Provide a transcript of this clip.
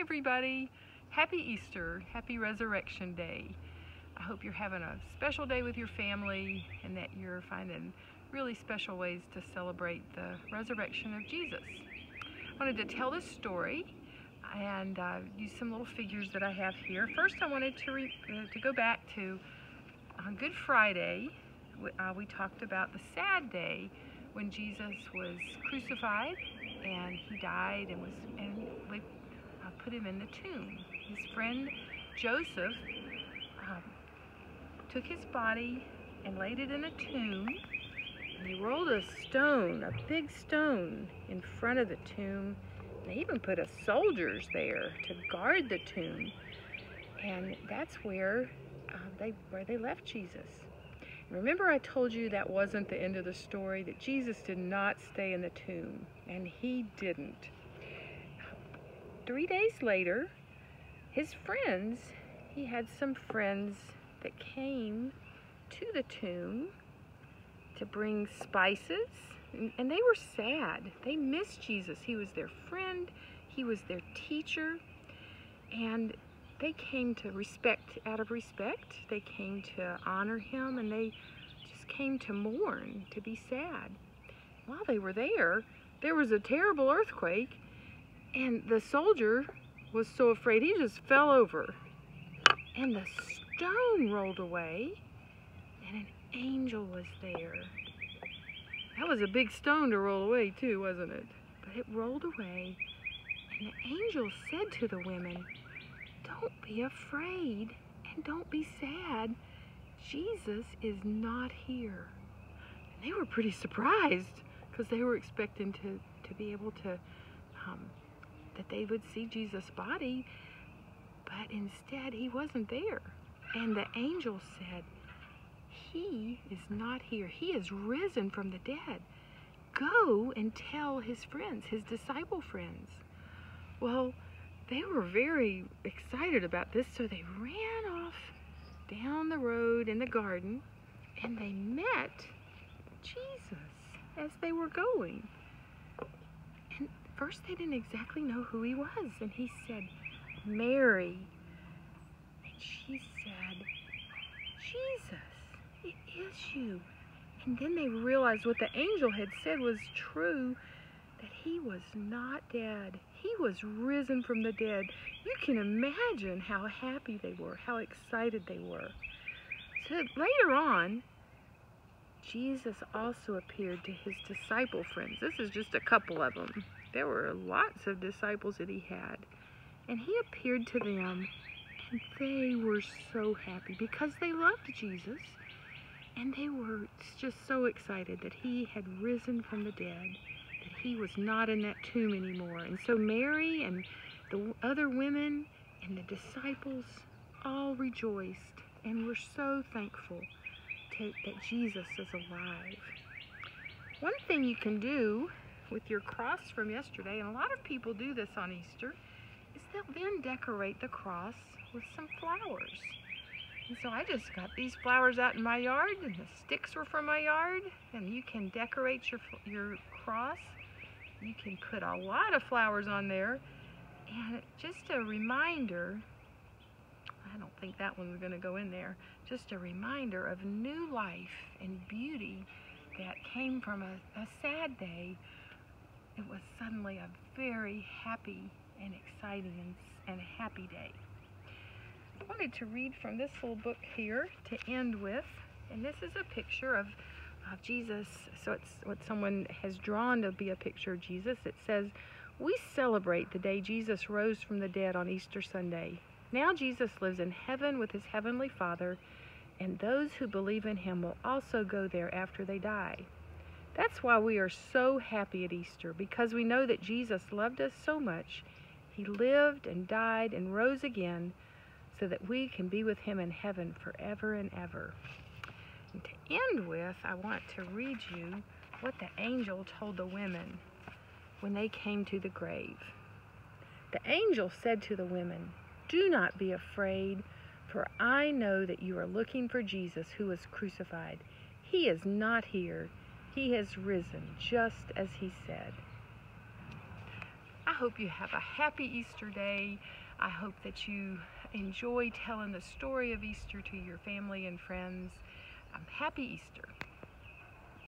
everybody. Happy Easter. Happy Resurrection Day. I hope you're having a special day with your family and that you're finding really special ways to celebrate the resurrection of Jesus. I wanted to tell this story and use some little figures that I have here. First, I wanted to go back to on Good Friday. We talked about the sad day when Jesus was crucified and he died and they put him in the tomb. His friend Joseph took his body and laid it in a tomb, and he rolled a stone, a big stone, in front of the tomb. They even put soldiers there to guard the tomb, and that's where they left Jesus. Remember, I told you that wasn't the end of the story, that Jesus did not stay in the tomb, and he didn't. 3 days later, his friends, he had some friends that came to the tomb to bring spices, and they were sad. They missed Jesus. He was their friend, he was their teacher, and they came to out of respect. They came to honor him, and they just came to mourn, to be sad. While they were there was a terrible earthquake, and the soldier was so afraid he just fell over. And the stone rolled away, and an angel was there. That was a big stone to roll away too, wasn't it? But it rolled away, and the angel said to the women, "Don't be afraid and don't be sad. Jesus is not here." And they were pretty surprised because they were expecting to be able to, that they would see Jesus' body, but instead he wasn't there. And the angel said, "He is not here. He is risen from the dead. Go and tell his friends, his disciple friends." Well, they were very excited about this, so they ran off down the road in the garden, and they met Jesus as they were going. And first they didn't exactly know who he was, and he said, "Mary." And she said, "Jesus, it is you." And then they realized what the angel had said was true, that he was not dead. He was risen from the dead. You can imagine how happy they were, how excited they were. So later on, Jesus also appeared to his disciple friends. This is just a couple of them. There were lots of disciples that he had. And he appeared to them, and they were so happy because they loved Jesus. And they were just so excited that he had risen from the dead, that he was not in that tomb anymore. And so Mary and the other women and the disciples all rejoiced and were so thankful that Jesus is alive. One thing you can do with your cross from yesterday, and a lot of people do this on Easter, is they'll then decorate the cross with some flowers. And so I just got these flowers out in my yard, and the sticks were from my yard, and you can decorate your cross. You can put a lot of flowers on there, and just a reminder, I don't think that one's going to go in there, just a reminder of new life and beauty that came from a sad day. It was suddenly a very happy and exciting and happy day. I wanted to read from this little book here to end with, and this is a picture of Jesus. So it's what someone has drawn to be a picture of Jesus. It says, "We celebrate the day Jesus rose from the dead on Easter Sunday. Now Jesus lives in heaven with his heavenly Father, and those who believe in him will also go there after they die. That's why we are so happy at Easter, because we know that Jesus loved us so much. He lived and died and rose again so that we can be with him in heaven forever and ever." And to end with, I want to read you what the angel told the women when they came to the grave. The angel said to the women, "Do not be afraid, for I know that you are looking for Jesus who was crucified. He is not here. He has risen, just as he said." I hope you have a happy Easter day. I hope that you enjoy telling the story of Easter to your family and friends. Happy Easter.